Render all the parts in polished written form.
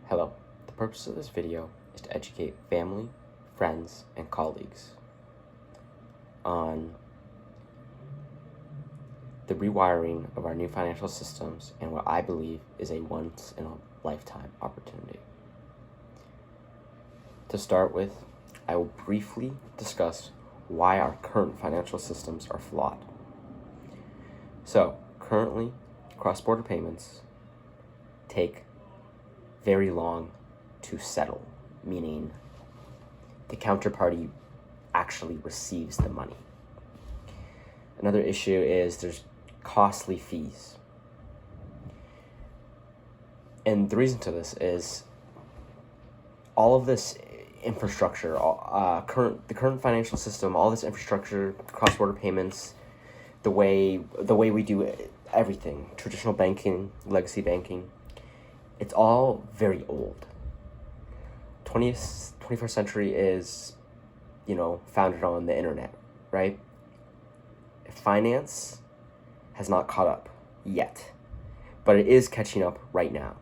Hello, the purpose of this video is to educate family, friends, and colleagues on the rewiring of our new financial systems and what I believe is a once-in-a-lifetime opportunity. To start with, I will briefly discuss why our current financial systems are flawed. So, currently, cross-border payments take very long to settle, meaning the counterparty actually receives the money. Another issue is there's costly fees. And the reason to this is all of this infrastructure, the current financial system, all this infrastructure, cross-border payments, the way we do everything, traditional banking, legacy banking, it's all very old. 21st century is, founded on the internet, right? Finance has not caught up yet, but it is catching up right now.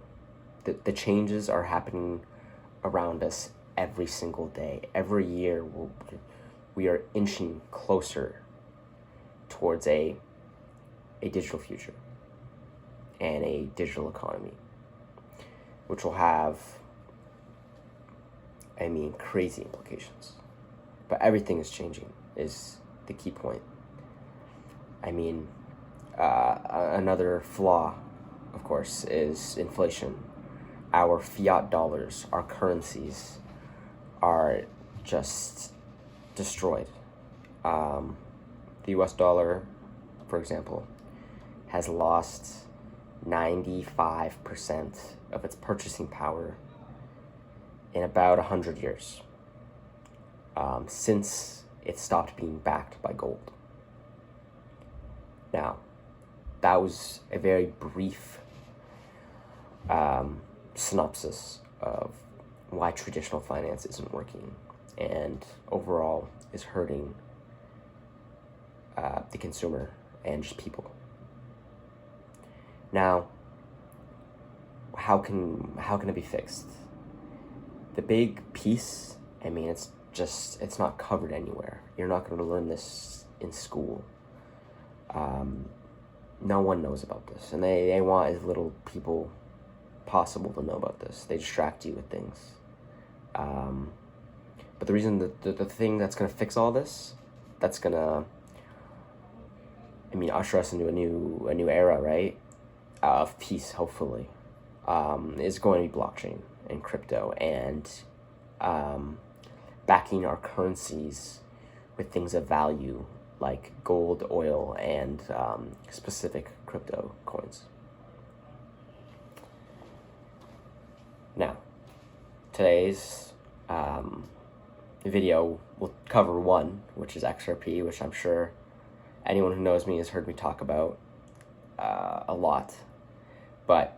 The changes are happening around us every single day. Every year, we are inching closer towards a digital future and a digital economy, which will have, crazy implications. But everything is changing, is the key point. Another flaw, of course, is inflation. Our fiat dollars, our currencies, are just destroyed. The US dollar, for example, has lost 95% of its purchasing power in about 100 years, since it stopped being backed by gold. Now, that was a very brief synopsis of why traditional finance isn't working and overall is hurting the consumer and just people. Now, how can it be fixed? The big piece, it's not covered anywhere. You're not going to learn this in school. No one knows about this, and they want as little people possible to know about this. They distract you with things. But the reason that the thing that's going to fix all this, that's going to, usher us into a new era, right? Of peace, hopefully, is going to be blockchain and crypto and backing our currencies with things of value like gold, oil, and specific crypto coins. Now, today's video will cover one, which is XRP, which I'm sure anyone who knows me has heard me talk about a lot. But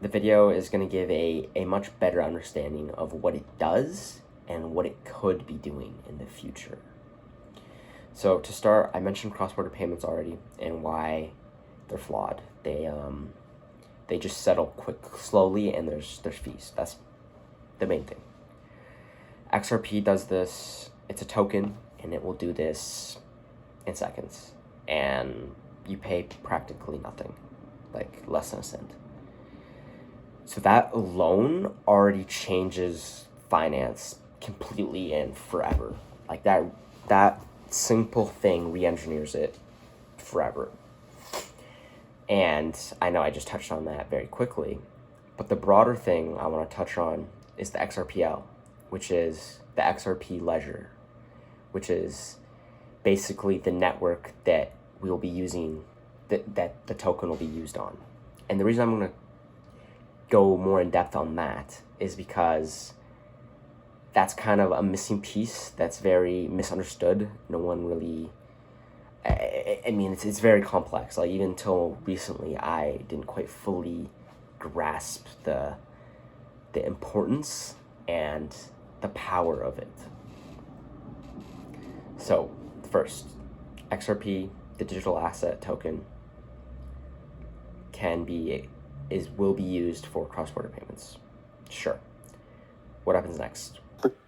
the video is going to give a much better understanding of what it does and what it could be doing in the future. So to start, I mentioned cross-border payments already and why they're flawed. They just settle slowly, and there's fees. That's the main thing. XRP does this. It's a token, and it will do this in seconds, and you pay practically nothing, like less than a cent. So that alone already changes finance completely and forever. Like that simple thing re-engineers it forever. And I know I just touched on that very quickly, but the broader thing I want to touch on is the XRPL, which is the XRP Ledger, which is basically the network that we will be using, that the token will be used on. And the reason I'm going to go more in depth on that is because that's kind of a missing piece that's very misunderstood. No one really, it's very complex. Like, even until recently, I didn't quite fully grasp the importance and the power of it. So, first, XRP, the digital asset token, will be used for cross-border payments. Sure. What happens next?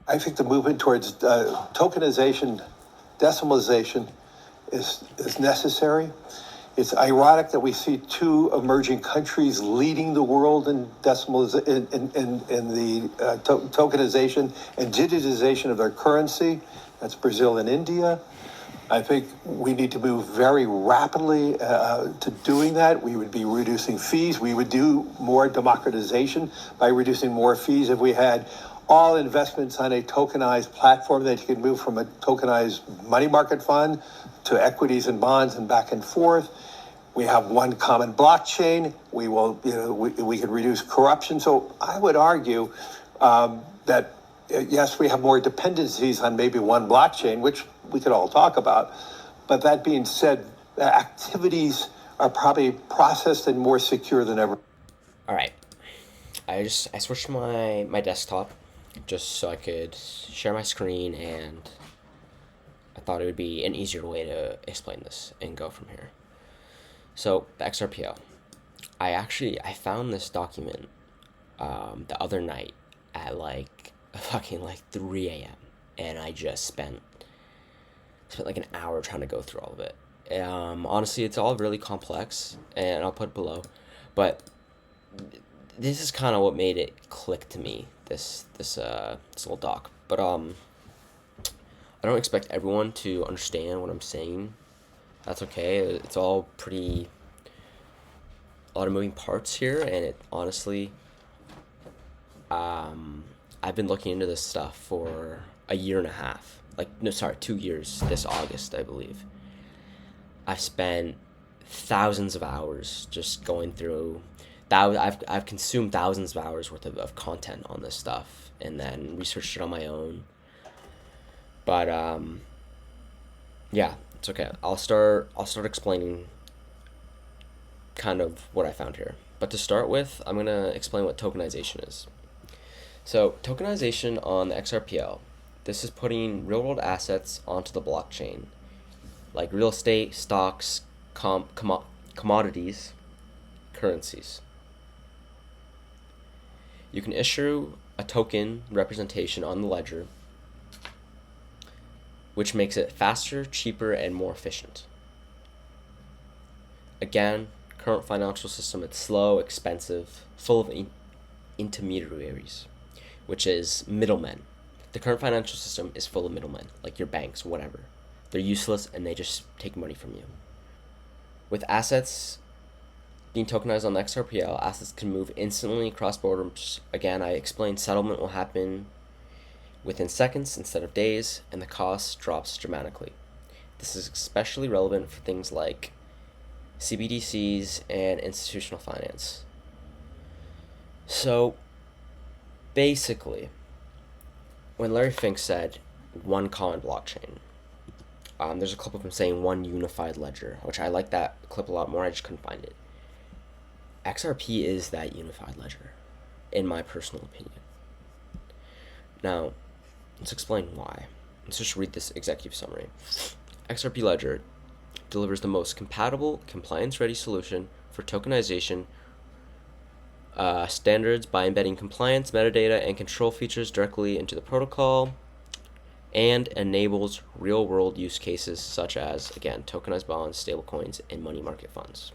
I think the movement towards tokenization, decimalization is necessary. It's ironic that we see two emerging countries leading the world in decimalization, in the tokenization and digitization of their currency. That's Brazil and India. I think we need to move very rapidly to doing that. We would be reducing fees. We would do more democratization by reducing more fees if we had all investments on a tokenized platform, that you could move from a tokenized money market fund to equities and bonds and back and forth. We have one common blockchain. We will, we could reduce corruption. So I would argue that yes, we have more dependencies on maybe one blockchain, which we could all talk about. But that being said, the activities are probably processed and more secure than ever. All right. I switched my desktop just so I could share my screen, and I thought it would be an easier way to explain this and go from here. So the XRPL, I found this document the other night at like 3 a.m. and I just spent like an hour trying to go through all of it. Honestly, it's all really complex, and I'll put it below, but this is kind of what made it click to me, this little doc. But I don't expect everyone to understand what I'm saying. That's okay. It's all a lot of moving parts here, and it honestly, I've been looking into this stuff for a year and a half. 2 years. This August, I believe. I've spent thousands of hours just going through. I've consumed thousands of hours worth of content on this stuff, and then researched it on my own. But yeah, it's okay. I'll start explaining kind of what I found here. But to start with, I'm gonna explain what tokenization is. So tokenization on the XRPL, this is putting real world assets onto the blockchain, like real estate, stocks, commodities, currencies. You can issue a token representation on the ledger, which makes it faster, cheaper, and more efficient. Again, current financial system, it's slow, expensive, full of intermediaries, which is middlemen. The current financial system is full of middlemen, like your banks, whatever. They're useless and they just take money from you. With assets being tokenized on the XRPL, assets can move instantly across borders. Again, I explained settlement will happen within seconds instead of days, and the cost drops dramatically. This is especially relevant for things like CBDCs and institutional finance. So basically, when Larry Fink said one common blockchain, there's a clip of him saying one unified ledger, which I like that clip a lot more. I just couldn't find it. XRP is that unified ledger, in my personal opinion. Now, let's explain why. Let's just read this executive summary. XRP Ledger delivers the most compatible, compliance-ready solution for tokenization standards by embedding compliance, metadata, and control features directly into the protocol, and enables real-world use cases such as, again, tokenized bonds, stablecoins, and money market funds.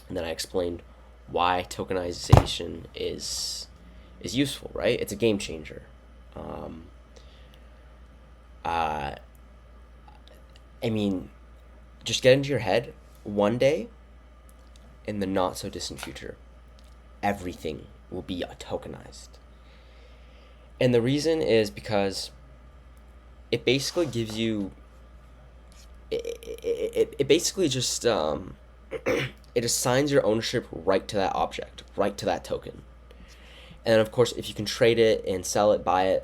And then I explained why tokenization is useful, right? It's a game changer. I mean, just get into your head, one day, in the not so distant future, everything will be tokenized. And the reason is because it basically gives you, it basically just, it assigns your ownership right to that object, right to that token. And then, of course, if you can trade it and sell it, buy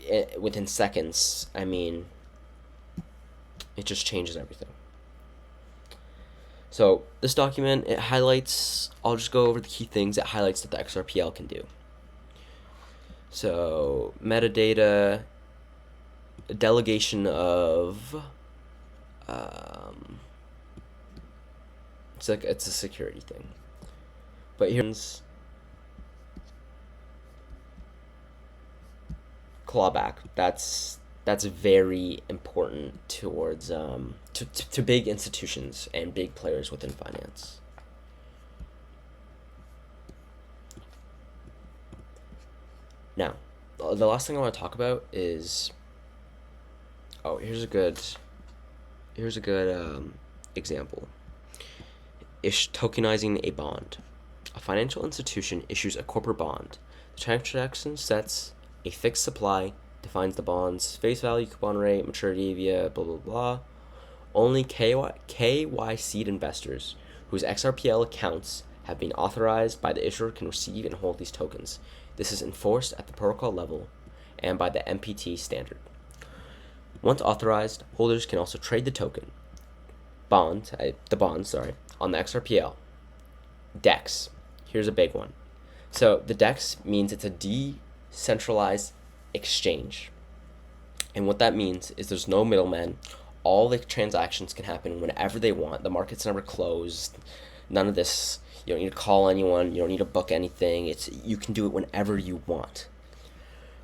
it within seconds, I mean, it just changes everything. So this document, it highlights, I'll just go over the key things it highlights that the XRPL can do. So metadata, delegation of, it's a security thing. But here's clawback. That's very important towards to big institutions and big players within finance. Now, the last thing I want to talk about is, here's a good example. Tokenizing a bond. A financial institution issues a corporate bond. The transaction sets a fixed supply, defines the bond's face value, coupon rate, maturity via blah blah blah. Only KYC'd investors whose XRPL accounts have been authorized by the issuer can receive and hold these tokens. This is enforced at the protocol level and by the MPT standard. Once authorized, holders can also trade the bond, on the XRPL. DEX. Here's a big one. So the DEX means it's a decentralized exchange. And what that means is there's no middlemen. All the transactions can happen whenever they want. The market's never closed. None of this. You don't need to call anyone. You don't need to book anything. You can do it whenever you want.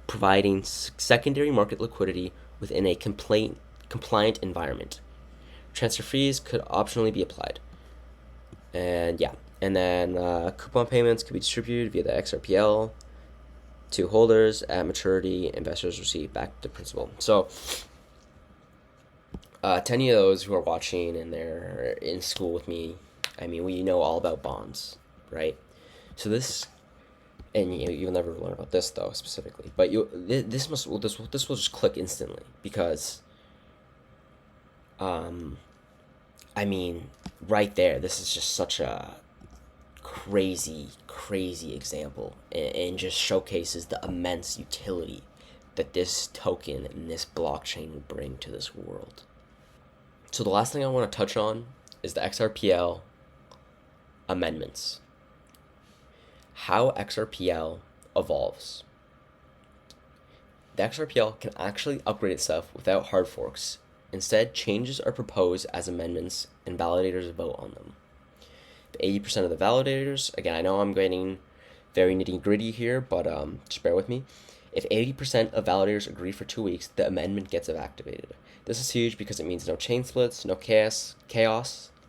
Providing secondary market liquidity within a compliant environment. Transfer fees could optionally be applied. And then coupon payments could be distributed via the XRPL to holders at maturity. Investors receive back the principal. So, to any of those who are watching and they're in school with me, I mean, we know all about bonds, right? So this, and you'll never learn about this though specifically, but this will just click instantly because, I mean, right there, this is just such a crazy example, and just showcases the immense utility that this token and this blockchain will bring to this world. So the last thing I want to touch on is the XRPL amendments. How XRPL evolves. The XRPL can actually upgrade itself without hard forks. Instead, changes are proposed as amendments and validators vote on them. 80% of the validators, again, I know I'm getting very nitty gritty here, but just bear with me. If 80% of validators agree for 2 weeks, the amendment gets activated. This is huge because it means no chain splits, no chaos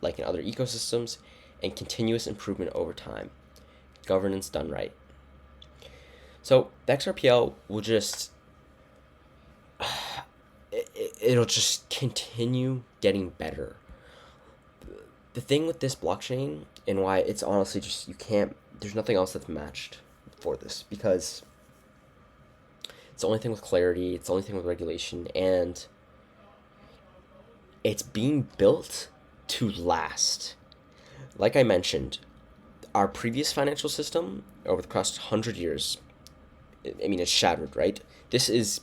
like in other ecosystems, and continuous improvement over time. Governance done right. So the XRPL will just it'll just continue getting better. The thing with this blockchain and why it's honestly just there's nothing else that's matched for this, because it's the only thing with clarity, it's the only thing with regulation, and it's being built to last. Like I mentioned, our previous financial system over the past 100 years, I mean, it's shattered, right? This is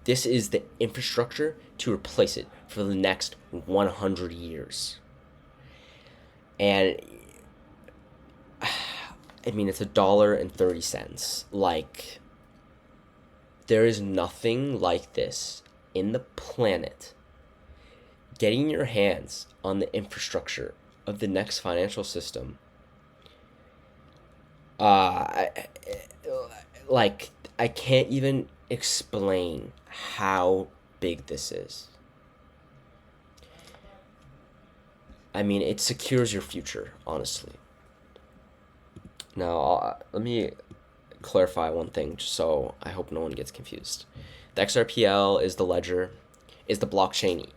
the infrastructure to replace it for the next 100 years. And I mean, it's $1.30. Like, there is nothing like this in the planet. Getting your hands on the infrastructure of the next financial system, I can't even explain how big this is. I mean, it secures your future, honestly. Now, let me clarify one thing, just so I hope no one gets confused. The XRPL is the ledger, is the blockchain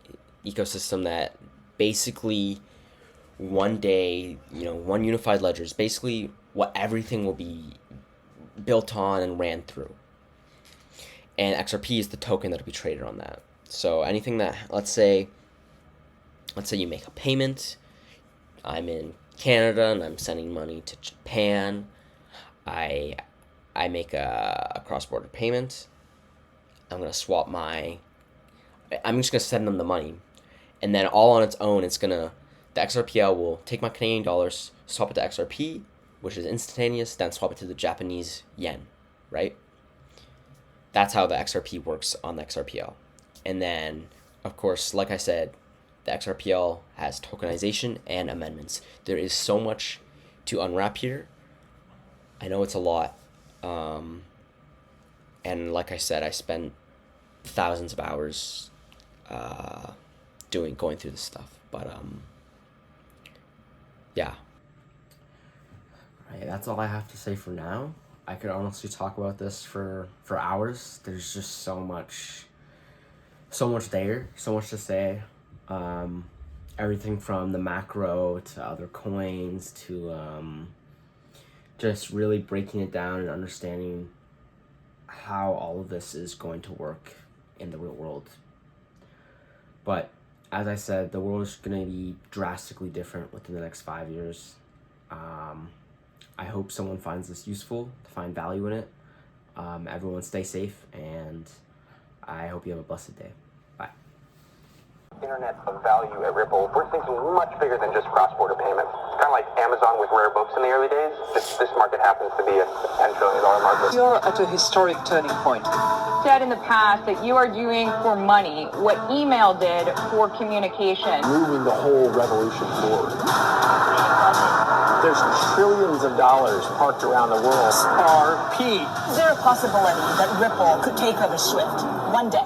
ecosystem that basically one day, one unified ledger is basically what everything will be built on and ran through. And XRP is the token that will be traded on that. So anything that, let's say you make a payment. I'm in Canada and I'm sending money to Japan. I make a cross-border payment. I'm just gonna send them the money, and then all on its own, the XRPL will take my Canadian dollars, swap it to XRP, which is instantaneous, then swap it to the Japanese yen, right? That's how the XRP works on the XRPL. And then, of course, like I said, the XRPL has tokenization and amendments. There is so much to unwrap here. I know it's a lot. And And like I said, I spent thousands of hours going through this stuff. But yeah. Right, that's all I have to say for now. I could honestly talk about this for hours. There's just so much there, so much to say. Everything from the macro to other coins to just really breaking it down and understanding how all of this is going to work in the real world. But as I said, the world is going to be drastically different within the next 5 years. I hope someone finds this useful, to find value in it. Everyone stay safe, and I hope you have a blessed day. Bye. Internet of value at Ripple, we're thinking much bigger than just cross-border payments. Kind of like Amazon with rare books in the early days. This market happens to be a $10 trillion market. You're at a historic turning point. Said in the past that you are doing for money what email did for communication. Moving the whole revolution forward. There's trillions of dollars parked around the world. XRP. Is there a possibility that Ripple could take over Swift one day?